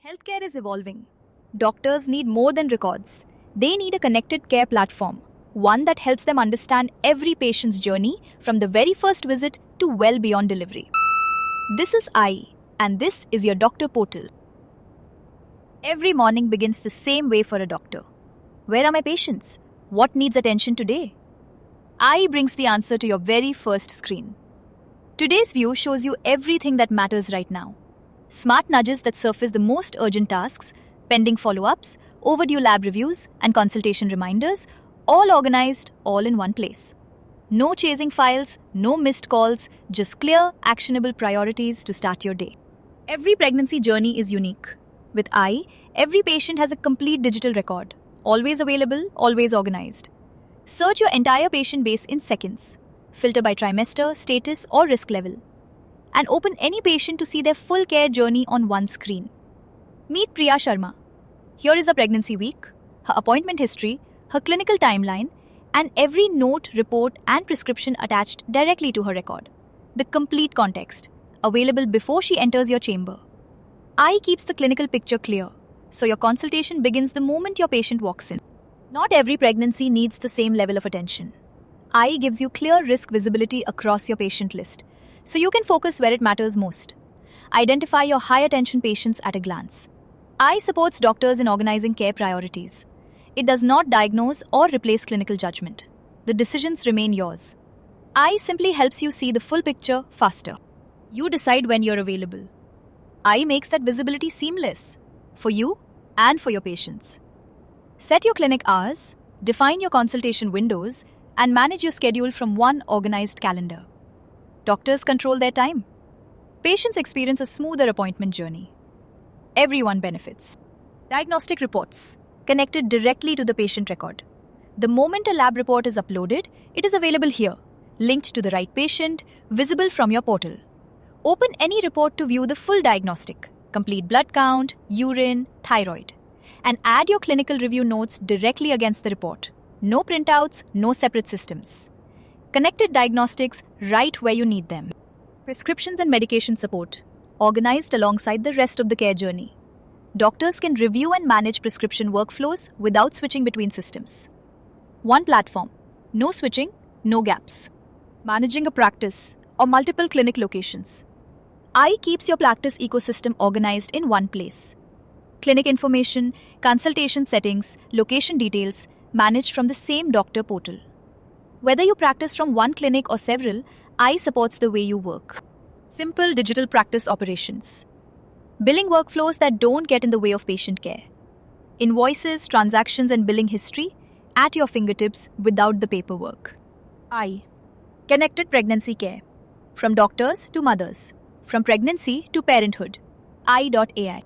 Healthcare is evolving. Doctors need more than records. They need a connected care platform, one that helps them understand every patient's journey from the very first visit to well beyond delivery. This is I, and this is your doctor portal. Every morning begins the same way for a doctor. Where are my patients? What needs attention today? I brings the answer to your very first screen. Today's view shows you everything that matters right now. Smart nudges that surface the most urgent tasks, pending follow-ups, overdue lab reviews, and consultation reminders, all organized, all in one place. No chasing files, no missed calls, just clear, actionable priorities to start your day. Every pregnancy journey is unique. With I, every patient has a complete digital record, always available, always organized. Search your entire patient base in seconds. Filter by trimester, status, or risk level. And open any patient to see their full care journey on one screen. Meet Priya Sharma. Here is her pregnancy week, her appointment history, her clinical timeline, and every note, report, and prescription attached directly to her record. The complete context, available before she enters your chamber. I keeps the clinical picture clear, so your consultation begins the moment your patient walks in. Not every pregnancy needs the same level of attention. I gives you clear risk visibility across your patient list, so you can focus where it matters most. Identify your high attention patients at a glance. I supports doctors in organizing care priorities. It does not diagnose or replace clinical judgment. The decisions remain yours. I simply helps you see the full picture faster. You decide when you're available. I makes that visibility seamless for you and for your patients. Set your clinic hours, define your consultation windows, and manage your schedule from one organized calendar. Doctors control their time. Patients experience a smoother appointment journey. Everyone benefits. Diagnostic reports, connected directly to the patient record. The moment a lab report is uploaded, it is available here, linked to the right patient, visible from your portal. Open any report to view the full diagnostic, complete blood count, urine, thyroid, and add your clinical review notes directly against the report. No printouts, no separate systems. Connected diagnostics right where you need them. Prescriptions and medication support, organized alongside the rest of the care journey. Doctors can review and manage prescription workflows without switching between systems. One platform, no switching, no gaps. Managing a practice or multiple clinic locations. I keeps your practice ecosystem organized in one place. Clinic information, consultation settings, location details, managed from the same doctor portal. Whether you practice from one clinic or several, I supports the way you work. Simple digital practice operations. Billing workflows that don't get in the way of patient care. Invoices, transactions, and billing history at your fingertips without the paperwork. I. Connected pregnancy care. From doctors to mothers. From pregnancy to parenthood. I.ai